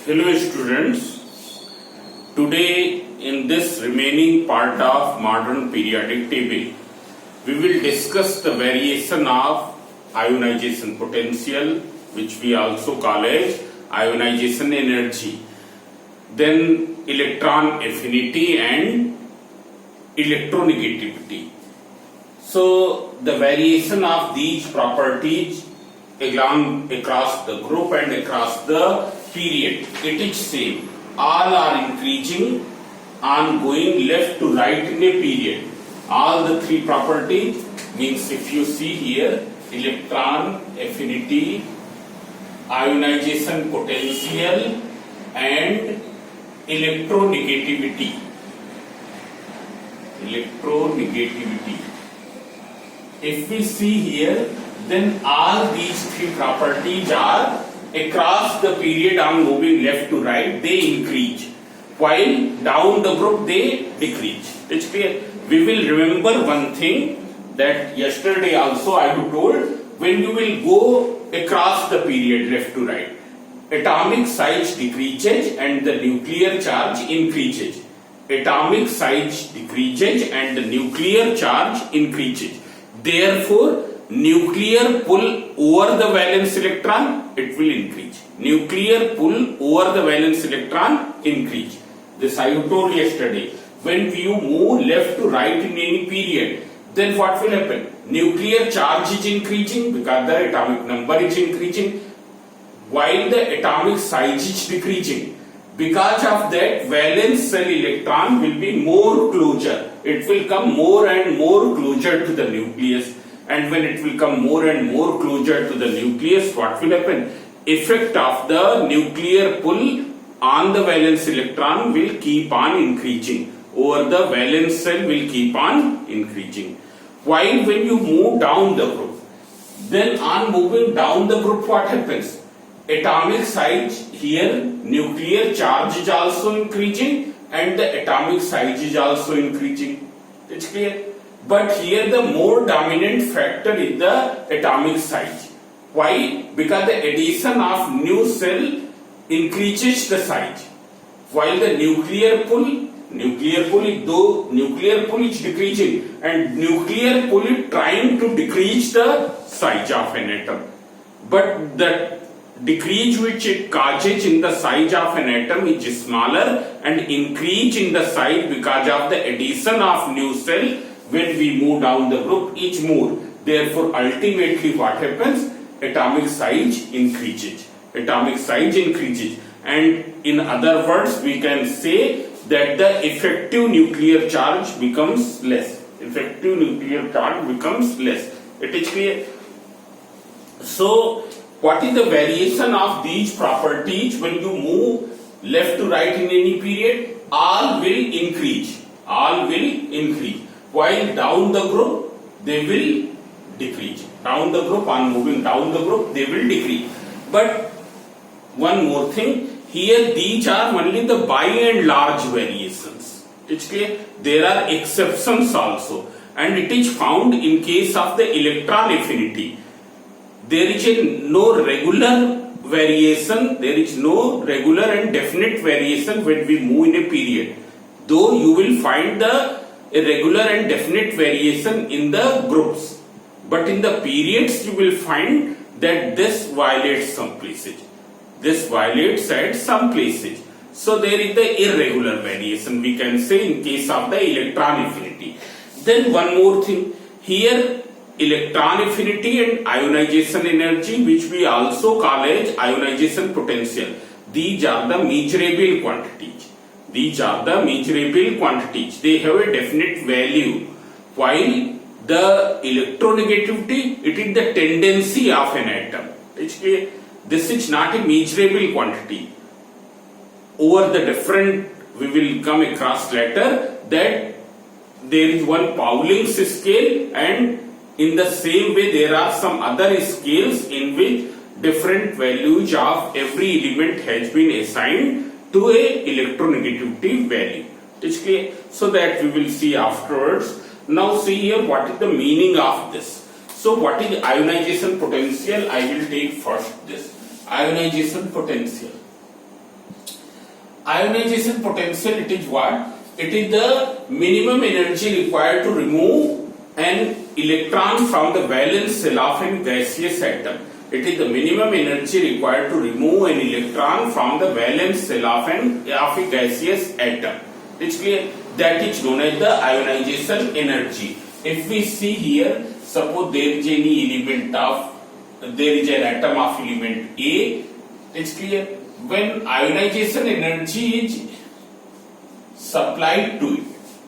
Hello students, today in this remaining part of modern periodic table, we will discuss the variation of ionization potential, which we also call as ionization energy, then electron affinity and electronegativity. So the variation of these properties across the group and across the period, it is same. All are increasing on going left to right in a period. All the three properties means, if you see here, electron affinity, ionization potential and electronegativity. If we see here, then all these three properties are across the period on moving left to right, they increase, while down the group they decrease. It's clear. We will remember one thing that yesterday also I have told, when you will go across the period left to right, atomic size decreases and the nuclear charge increases. Atomic size decreases and the nuclear charge increases. Therefore, nuclear pull over the valence electron, it will increase. Nuclear pull over the valence electron increase. This I told yesterday. When you move left to right in any period, then what will happen? Nuclear charge is increasing because the atomic number is increasing, while the atomic size is decreasing. Because of that, valence shell electron will be more closer. It will come more and more closer to the nucleus. And when it will come more and more closer to the nucleus, what will happen? Effect of the nuclear pull on the valence electron will keep on increasing, or the valence shell will keep on increasing. While when you move down the group, then on moving down the group, what happens? Atomic size here, nuclear charge is also increasing and the atomic size is also increasing. It's clear. But here the more dominant factor is the atomic size. Why? Because the addition of new cell increases the size, while the nuclear pull is decreasing, and nuclear pull is trying to decrease the size of an atom. But the decrease which it causes in the size of an atom is smaller, and increase in the size because of the addition of new cell when we move down the group is more. Therefore, ultimately what happens? Atomic size increases. And in other words, we can say that the effective nuclear charge becomes less. It is clear. So, what is the variation of these properties when you move left to right in any period? All will increase. While down the group, they will decrease. On moving down the group, they will decrease. But one more thing, here these are only the by and large variations. It's clear. There are exceptions also, and it is found in case of the electron affinity. There is no regular variation, there is no regular and definite variation when we move in a period. Though you will find the irregular and definite variation in the groups, but in the periods you will find that this violates some places. This violates at some places. So there is the irregular variation, we can say, in case of the electron affinity. Then one more thing, here electron affinity and ionization energy, which we also call as ionization potential, these are the measurable quantities. They have a definite value, while the electronegativity, it is the tendency of an atom. This is not a measurable quantity. Over the different, we will come across later that there is one Pauling scale, and in the same way there are some other scales in which different values of every element has been assigned to a electronegativity value. It's clear. So that we will see afterwards. Now see here what is the meaning of this. So what is ionization potential? I will take first this ionization potential. ionization potential, it is what? It is the minimum energy required to remove an electron from the valence shell of a gaseous atom. It is the minimum energy required to remove an electron from the valence shell of a gaseous atom. It's clear? That is known as the ionization energy. If we see here, suppose there is an atom of element A. It's clear? When ionization energy is supplied to it,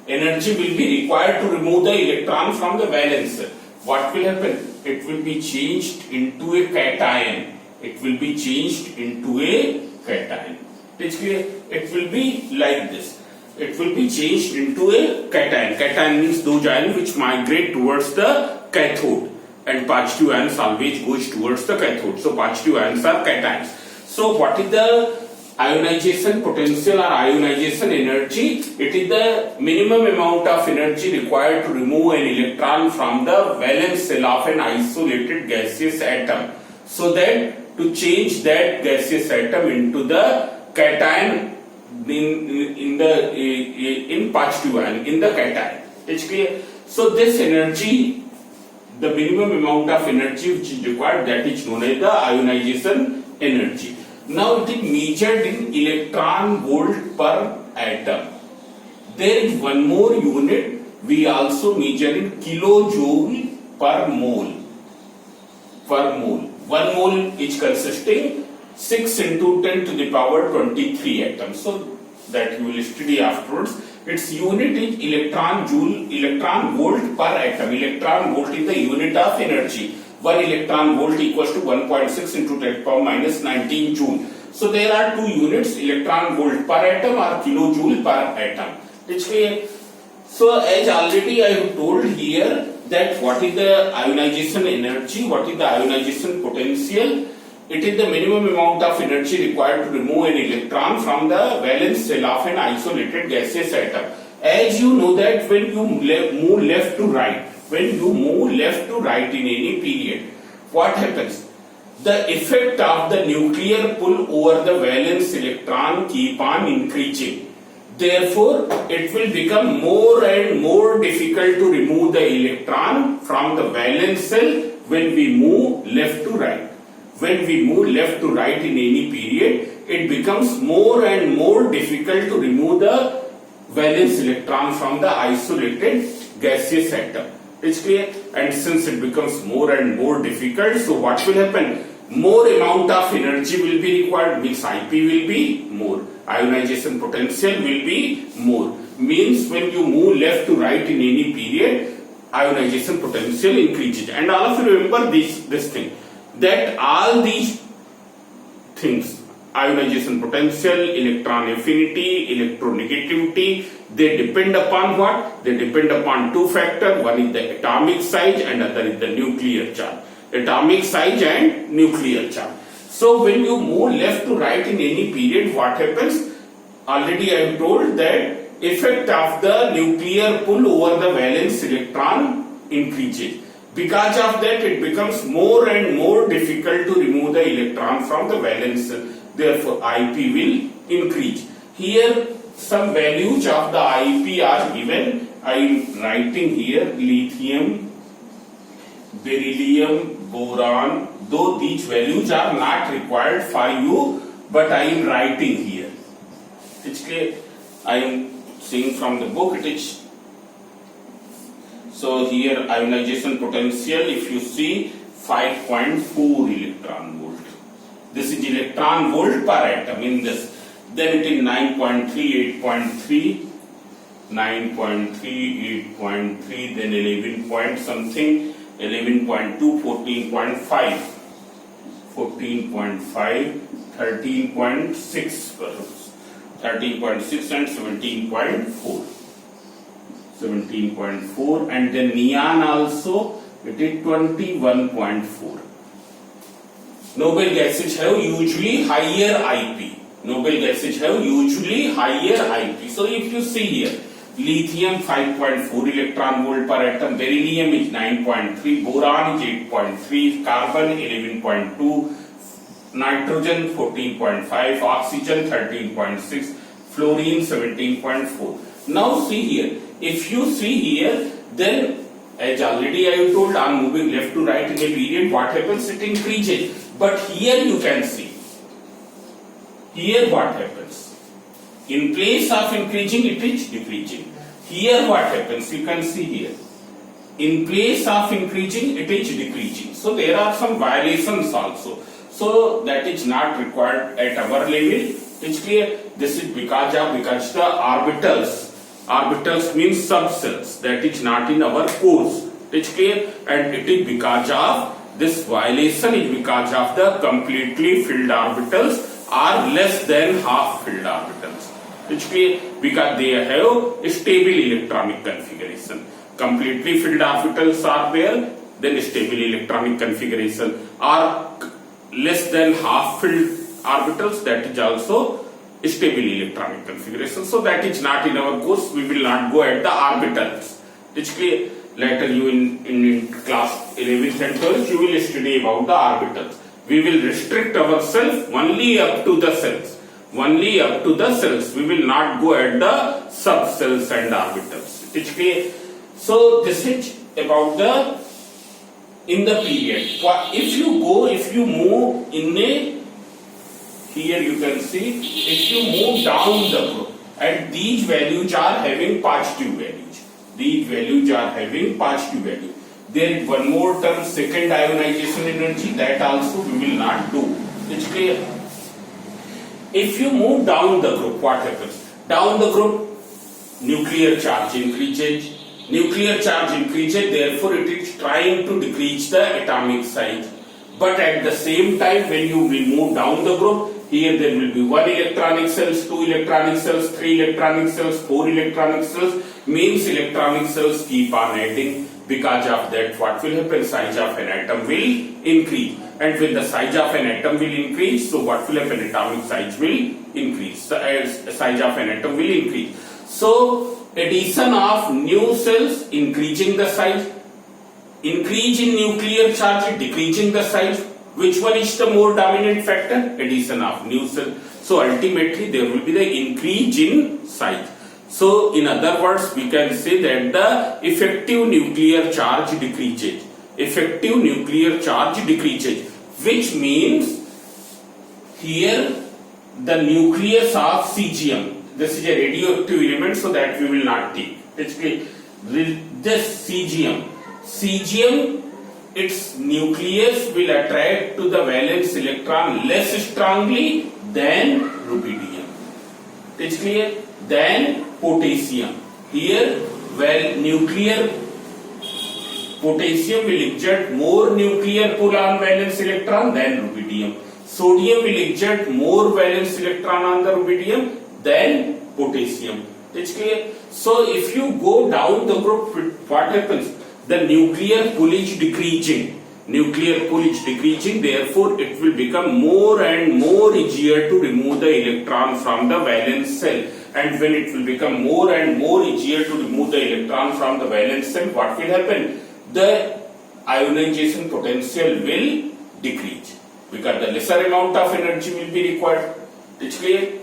energy will be required to remove the electron from the valence shell. What will happen? It will be changed into a cation. It will be changed into a cation. It's clear? It will be like this. It will be changed into a cation. Cation means those ions which migrate towards the cathode, and positive ions always goes towards the cathode. So positive ions are cations. So what is the ionization potential or ionization energy? It is the minimum amount of energy required to remove an electron from the valence shell of an isolated gaseous atom, so that to change that gaseous atom into the cation in positive ion, in the cation. It's clear? So this energy, the minimum amount of energy which is required, that is known as the ionization energy. Now it is measured in electron volt per atom. There is one more unit we also measure in kilojoule per mole. Per mole. 1 mole is consisting 6 into 10 to the power 23 atoms. So that you will study afterwards. Its unit is electron volt per atom. Electron volt is the unit of energy. 1 electron volt equals to 1.6 into 10 power minus 19 joule. So there are two units, electron volt per atom or kilojoule per atom. It's clear? So as already I have told here that what is the ionization energy, what is the ionization potential. It is the minimum amount of energy required to remove an electron from the valence shell of an isolated gaseous atom. As you know that when you move left to right, in any period, what happens? The effect of the nuclear pull over the valence electron keep on increasing. Therefore, it will become more and more difficult to remove the electron from the valence shell when we move left to right. When we move left to right in any period, it becomes more and more difficult to remove the valence electron from the isolated gaseous atom. It's clear? And since it becomes more and more difficult, so what will happen? More amount of energy will be required, means IP will be more. Ionization potential will be more. Means when you move left to right in any period, ionization potential increases. And all of you remember this thing, that all these things, ionization potential, electron affinity, electronegativity, they depend upon what? They depend upon two factors. One is the atomic size and other is the nuclear charge. Atomic size and nuclear charge. So when you move left to right in any period, what happens? Already I have told that effect of the nuclear pull over the valence electron increases. Because of that, it becomes more and more difficult to remove the electron from the valence. Therefore, IP will increase. Here, some values of the IP are given. I am writing here lithium, beryllium, boron. Though these values are not required for you, but I am writing here. It's clear. I am seeing from the book. It is. So here ionization potential, if you see 5.4 electron volt. This is electron volt per atom in this. Then it is 9.3, 8.3, 9.3, 8.3, then 11 point something, 11.2, 14.5, 14.5, 13.6, 13.6 and 17.4. 17.4, and then neon also it is 21.4. Noble gases have usually higher IP. Noble gases have usually higher IP. So if you see here, lithium 5.4 electron volt per atom, beryllium is 9.3, boron is 8.3, carbon 11.2, nitrogen 14.5, oxygen 13.6, fluorine 17.4. Now see here, if you see here, then as already I have told, on moving left to right in a period, what happens? It increases. But here you can see, here what happens? In place of increasing, it is decreasing. Here what happens? You can see here. In place of increasing, it is decreasing. So there are some violations also. So that is not required at our level. It's clear. This is because the orbitals means subcells. That is not in our course. It's clear. And it is because of this violation is because of the completely filled orbitals are less than half filled orbitals. It's clear. Because they have stable electronic configuration. Completely filled orbitals are there, then stable electronic configuration. Are less than half filled orbitals, that is also stable electronic configuration. So that is not in our course. We will not go at the orbitals. It's clear. Later you in class 11th and 12th you will study about the orbitals. We will restrict ourselves only up to the cells. Only up to the cells. We will not go at the subcells and orbitals. It's clear. So this is about the in the period. If you move in a, here you can see, if you move down the group and these values are having positive values. These values are having positive value. There is one more term, second ionization energy, that also we will not do. It's clear. If you move down the group, what happens? Down the group, nuclear charge increases. Nuclear charge increases, therefore it is trying to decrease the atomic size. But at the same time, when you will move down the group, here there will be 1 electronic cells, 2 electronic cells, 3 electronic cells, 4 electronic cells. Means electronic cells keep on adding. Because of that, what will happen? Size of an atom will increase. And when the size of an atom will increase, so what will happen? Atomic size will increase. The size of an atom will increase. So addition of new cells increasing the size, increase in nuclear charge decreasing the size. Which one is the more dominant factor? Addition of new cells. So ultimately there will be the increase in size. So in other words, we can say that the effective nuclear charge decreases. Effective nuclear charge decreases, which means here the nucleus of cesium. This is a radioactive element, so that we will not take. Basically, this cesium, its nucleus will attract to the valence electron less strongly than rubidium. It's clear? Than potassium. Here, well, nuclear potassium will exert more nuclear pull on valence electron than rubidium. Sodium will exert more valence electron on the rubidium than potassium. It's clear? So if you go down the group, what happens? The nuclear pull is decreasing. Nuclear pull is decreasing, therefore it will become more and more easier to remove the electron from the valence cell. And when it will become more and more easier to remove the electron from the valence cell, what will happen? The ionization potential will decrease, because the lesser amount of energy will be required. It's clear?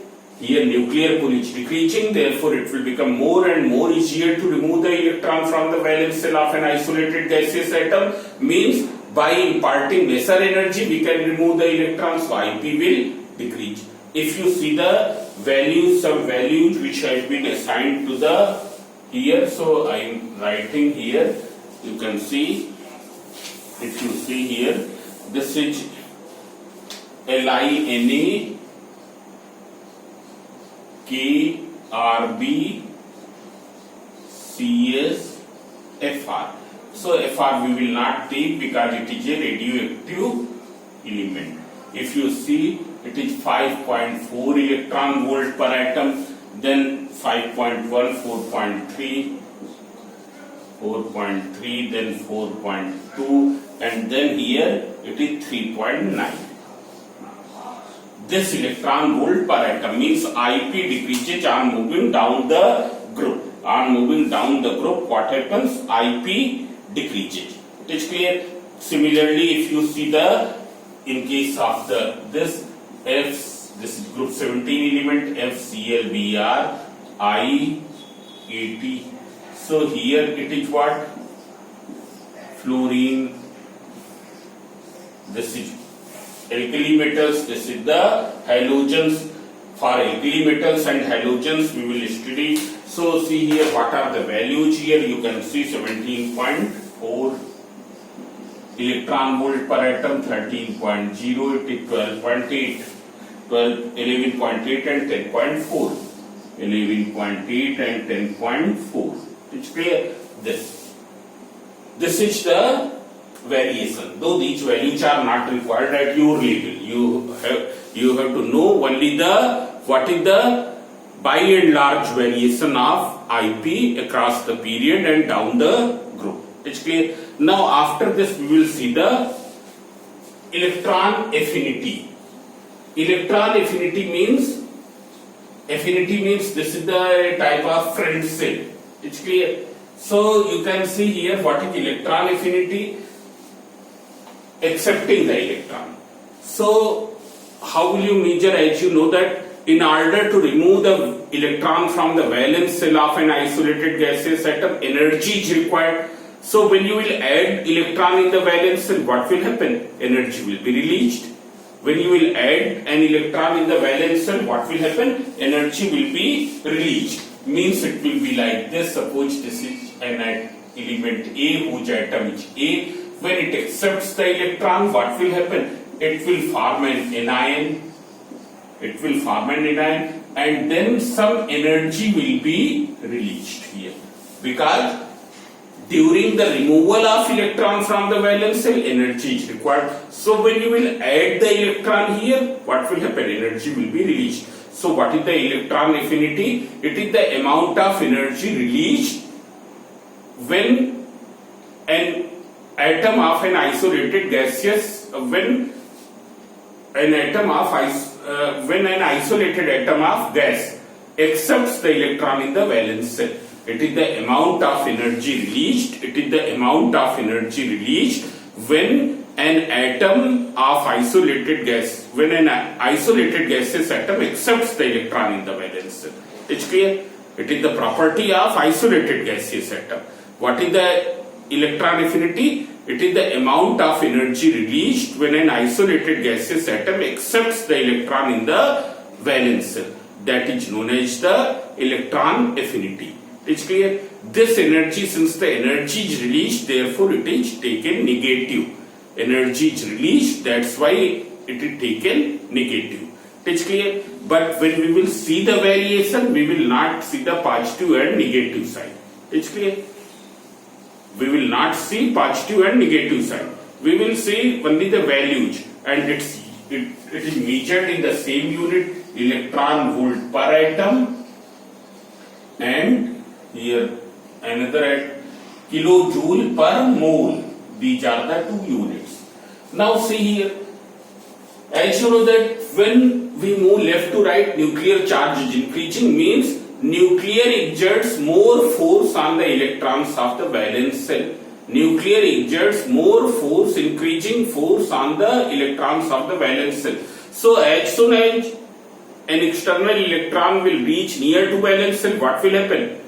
Here nuclear pull is decreasing, therefore it will become more and more easier to remove the electron from the valence cell of an isolated gaseous atom. Means by imparting lesser energy we can remove the electrons, so IP will decrease. If you see the values, some values which have been assigned to the here, so I am writing here, you can see, if you see here, this is LINA KRB CS FR. So FR we will not take because it is a radioactive element. If you see, it is 5.4 electron volt per atom, then 5.1, 4.3, 4.3, then 4.2, and then here it is 3.9. This electron volt per atom means IP decreases on moving down the group. On moving down the group, what happens? IP decreases. It is clear? Similarly, if you see the, in case of the this F this is group 17 element FClBr I80. So here it is what? Fluorine. This is alkali metals. This is the halogens. For alkali metals and halogens we will study. So see here what are the values here. You can see 17.4 electron volt per atom, 13.0, it is 12.8, 11.8 and 10.4, 11.8 and 10.4. It's clear? This is the variation. Though these values are not required at your level, you have to know only what is the by and large variation of IP across the period and down the group. It's clear? Now after this we will see the electron affinity. Electron affinity means this is the type of friend cell. It's clear? So you can see here what is electron affinity, accepting the electron. So how will you measure? As you know that in order to remove the electron from the valence shell of an isolated gaseous atom, energy is required. So when you will add electron in the valence shell, what will happen? Energy will be released. When you will add an electron in the valence shell, what will happen? Energy will be released. Means it will be like this. Suppose this is an element A whose atom is A. When it accepts the electron, what will happen? It will form an anion. It will form an anion, and then some energy will be released here, because during the removal of electron from the valence shell, energy is required. So when you will add the electron here, what will happen? Energy will be released. So what is the electron affinity? It is the amount of energy released when an atom of an isolated gaseous, when an isolated atom of gas accepts the electron in the valence shell. It is the amount of energy released. It is the amount of energy released when an atom of isolated gas, when an isolated gaseous atom accepts the electron in the valence shell. It's clear? It is the property of isolated gaseous atom. What is the electron affinity? It is the amount of energy released when an isolated gaseous atom accepts the electron in the valence shell. That is known as the electron affinity. It's clear? This energy, since the energy is released, therefore it is taken negative. Energy is released, that's why it is taken negative. It's clear? But when we will see the variation, we will not see the positive and negative side. It's clear? We will not see positive and negative side. We will see only the values, and it is measured in the same unit, electron volt per atom, and here another at kilojoule per mole. These are the two units. Now see here, as you know that when we move left to right, nuclear charge is increasing, means nuclear exerts more force on the electrons of the valence shell. Nuclear exerts more force, increasing force on the electrons of the valence shell. So as soon as an external electron will reach near to valence shell, what will happen?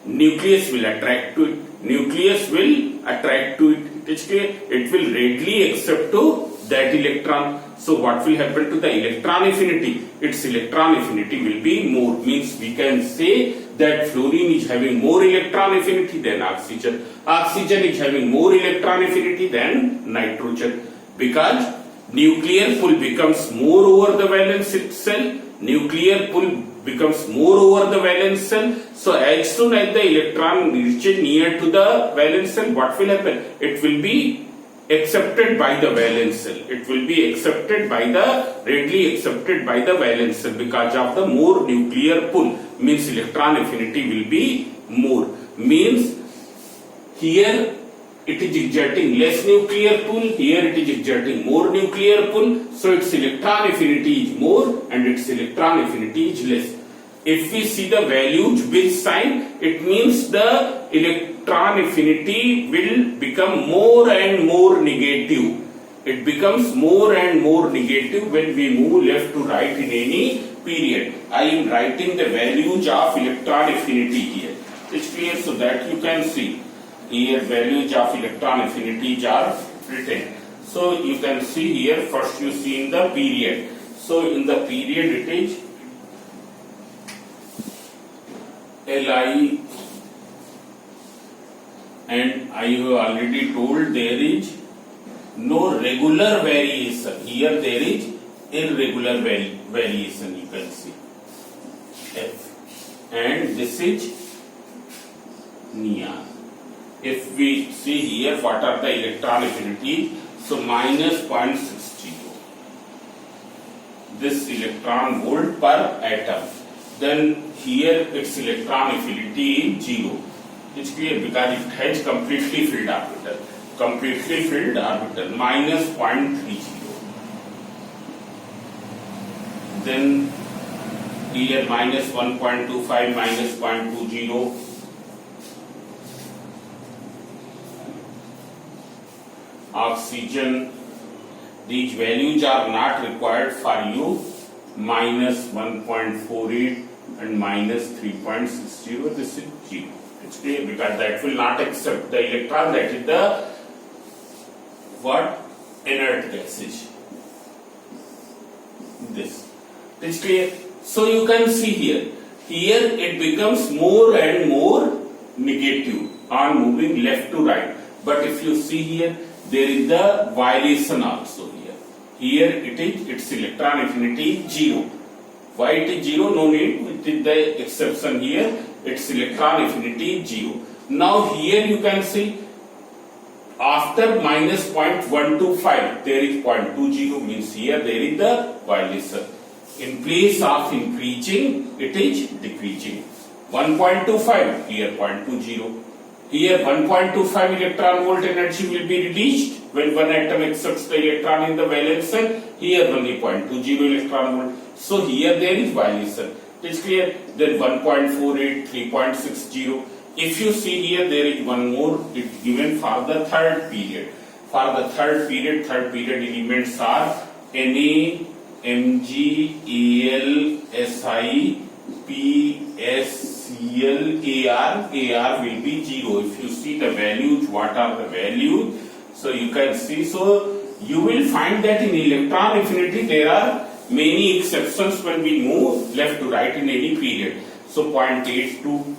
Nucleus will attract to it. Nucleus will attract to it. It will readily accept to that electron. So what will happen to the electron affinity? Its electron affinity will be more. Means we can say that fluorine is having more electron affinity than oxygen. Oxygen is having more electron affinity than nitrogen, because nuclear pull becomes more over the valence shell. Nuclear pull becomes more over the valence shell. So as soon as the electron reaches near to the valence shell, what will happen? It will be accepted by the valence shell. It will be accepted by the, readily accepted by the valence shell, because of the more nuclear pull. Means electron affinity will be more. Means here it is exerting less nuclear pull, here it is exerting more nuclear pull. So its electron affinity is more and its electron affinity is less. If we see the values with sign, it means the electron affinity will become more and more negative. it becomes more and more negative when we move left to right in any period. I am writing the values of electron affinity here. It's clear, so that you can see here values of electron affinities are written. So you can see here, first you see in the period. So in the period it is Li, and I have already told there is no regular variation. Here there is irregular variation, you can see F, and this is neon. If we see here what are the electron affinities, so minus 0.60, this electron volt per atom. Then here its electron affinity is 0. It's clear because it has completely filled orbital. Completely filled orbital, minus 0.30. Then here minus 1.25, minus 0.20. Oxygen, these values are not required for you, minus 1.48 and minus 3.60, this is 0. It's clear because that will not accept the electron, that is the what? Inert gases. This. It's clear. So you can see here it becomes more and more negative on moving left to right. But if you see here, there is the violation also here. Here it is, its electron affinity 0. Why it is 0? No need, it is the exception here. Its electron affinity 0. Now here you can see after minus 0.125 there is 0.20, means here there is the violation. In place of increasing, it is decreasing. 1.25, here 0.20. Here 1.25 electron volt energy will be released when one atom accepts the electron in the valence cell. Here only 0.20 electron volt. So here there is violation. It's clear. Then 1.48, 3.60. If you see here, there is one more. It's given for the third period. For the third period elements are Na, Mg, Al, Si, P, S, Cl, Ar. Ar will be 0. If you see the values, what are the values? So you can see. So you will find that in electron affinity there are many exceptions when we move left to right in any period. So 0.82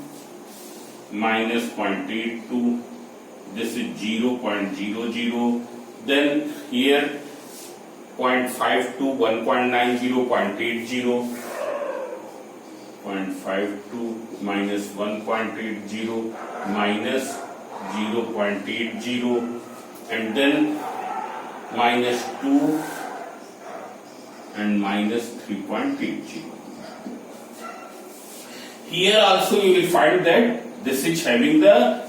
minus 0.82, this is 0.00, then here 0.52, 1.90, 0.80, 0.52 minus 1.80 minus 0.80, and then minus 2 and minus 3.80. Here also you will find that this is having the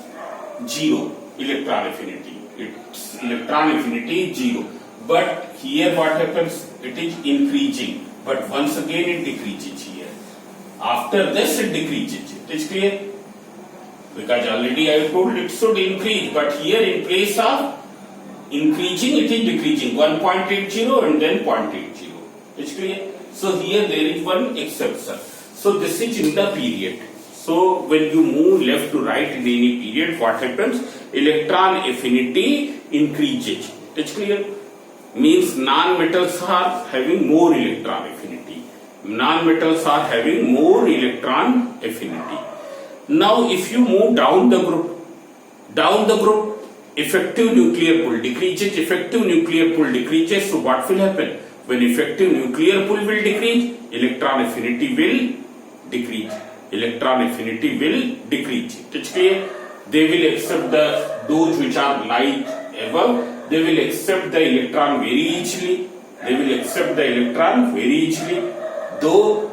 0 electron affinity. Its electron affinity is 0. But here what happens? It is increasing. But once again it decreases here. After this it decreases. It is clear? Because already I told it should increase. But here in place of increasing it is decreasing. 1.80 and then 0.80. It's clear? So here there is one exception. So this is in the period. So when you move left to right in any period, what happens? Electron affinity increases. It's clear? Means non-metals are having more electron affinity. Non-metals are having more electron affinity. Now if you move down the group, effective nuclear pull decreases, effective nuclear pull decreases. So what will happen? When effective nuclear pull will decrease, electron affinity will decrease. Electron affinity will decrease. It's clear? They will accept those which are light above. They will accept the electron very easily. They will accept the electron very easily. Though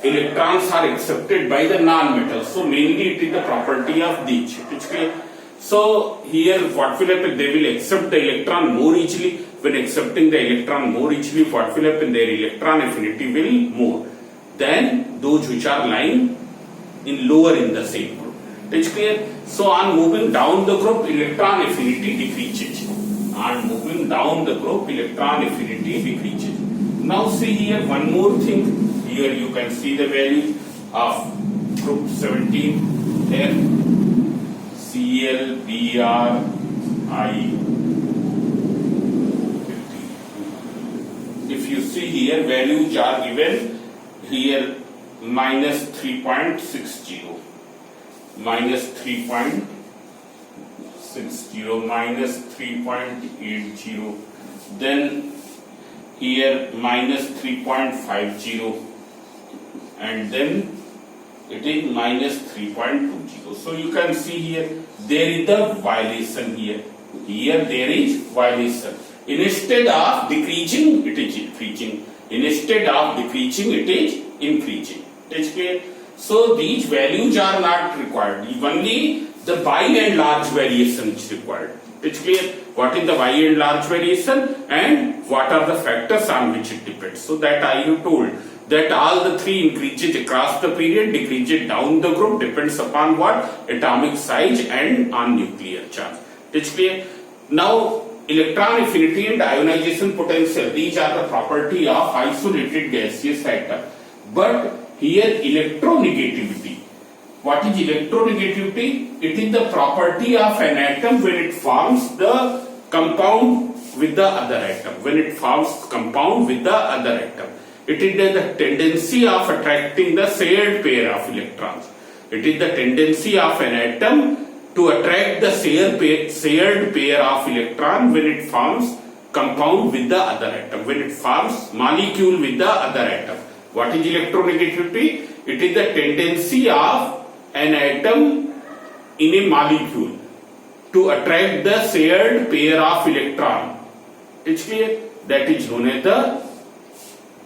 electrons are accepted by the non-metals. So mainly it is the property of these. It's clear? So here what will happen? They will accept the electron more easily. When accepting the electron more easily, what will happen? Their electron affinity will more than those which are lying in lower in the same group. It's clear? So on moving down the group, electron affinity decreases. and moving down the group, electron affinity decreases. Now see here one more thing. Here you can see the value of group 17 here. Cl, Br, I. If you see here, values are given here minus 3.60, minus 3.60, minus 3.80, then here minus 3.50, and then it is minus 3.20. So you can see here there is the violation here. Here there is violation. Instead of decreasing, it is increasing. Instead of decreasing, it is increasing. It is clear? So these values are not required. Only the by and large variation is required. It is clear? What is the by and large variation and what are the factors on which it depends. So that I have told that all the three increases across the period, decreases down the group, depends upon what? Atomic size and on nuclear charge. It is clear? Now electron affinity and ionization potential, these are the property of isolated gaseous atom. But here electronegativity. What is electronegativity? It is the property of an atom when it forms the compound with the other atom. When it forms compound with the other atom. It is the tendency of attracting the shared pair of electrons. It is the tendency of an atom to attract the shared pair of electron when it forms compound with the other atom, when it forms molecule with the other atom. What is electronegativity? It is the tendency of an atom in a molecule to attract the shared pair of electron. It's clear? That is known as the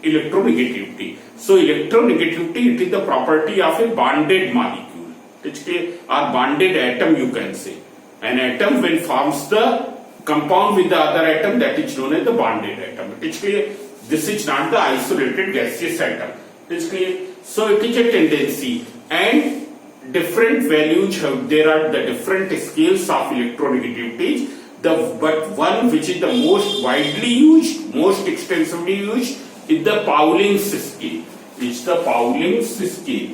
electronegativity. So electronegativity, it is the property of a bonded molecule. It's clear? Or bonded atom you can say. An atom when forms the compound with the other atom, that is known as the bonded atom. It's clear? This is not the isolated gaseous atom. It's clear? So it is a tendency and different values have, there are the different scales of electronegativity. But one which is the most widely used, most extensively used is the Pauling's scale. It's the Pauling's scale.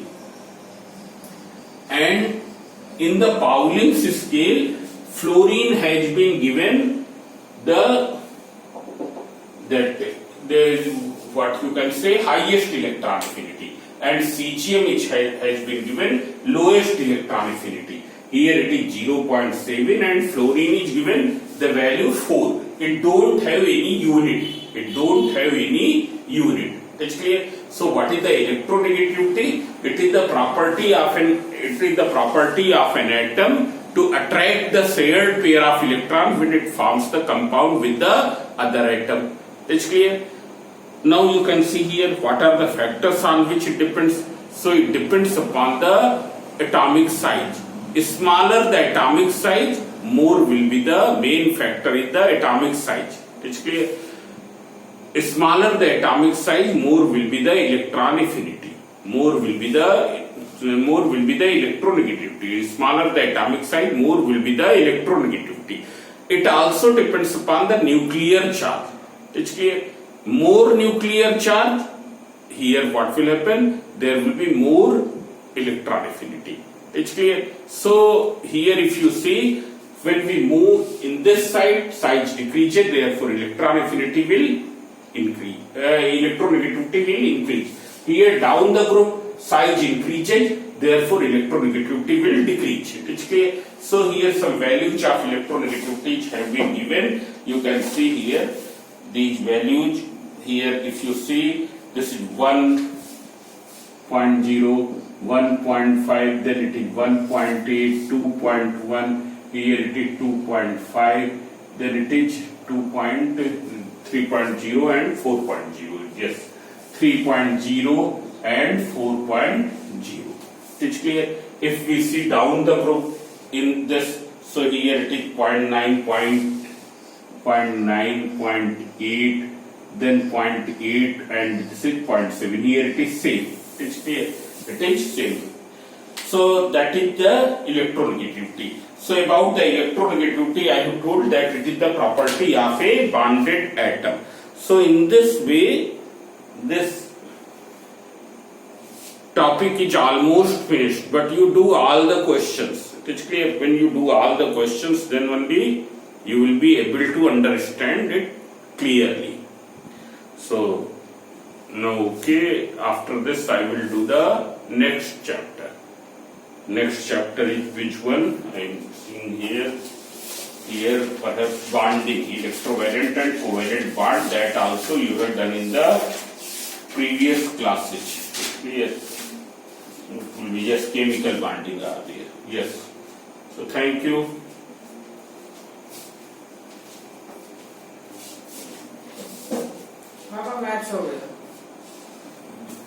And in the Pauling's scale, fluorine has been given the what you can say highest electron affinity, and cesium which has been given lowest electron affinity. Here it is 0.7 and fluorine is given the value 4. It don't have any unit. It don't have any unit. It's clear? So what is the electronegativity? It is the property of an atom to attract the shared pair of electrons when it forms the compound with the other atom. It's clear? Now you can see here what are the factors on which it depends. So it depends upon the atomic size. Smaller the atomic size, more will be the main factor in the atomic size. It's clear? Smaller the atomic size, more will be the electron affinity. More will be the electronegativity. Smaller the atomic size, more will be the electronegativity. It also depends upon the nuclear charge. It's clear? More nuclear charge, here what will happen? There will be more electron affinity. It's clear? So here if you see, when we move in this side, size decreases, therefore electron affinity will increase, electronegativity will increase. Here down the group, size increases, therefore electronegativity will decrease. It's clear? So here some values of electronegativity have been given. You can see here these values. Here if you see, this is 1.0, 1.5, then it is 1.8, 2.1, here it is 2.5, then it is 3.0 and 4.0. Yes, 3.0 and 4.0. It's clear? If we see down the group in this, so here it is 0.9, 0.8, then 0.8, and this is 0.7. Here it is same. It's clear? It is same. So that is the electronegativity. So about the electronegativity, I have told that it is the property of a bonded atom. So in this way, this topic is almost finished, but you do all the questions. It is clear, when you do all the questions, then only you will be able to understand it clearly. So now, okay, after this I will do the next chapter. Next chapter is which one? I am seeing here. Here perhaps bonding, electrovalent and covalent bond, that also you have done in the previous classes. Clear? It will be just chemical bonding are there. Yes. So thank you. पापा match हो गया।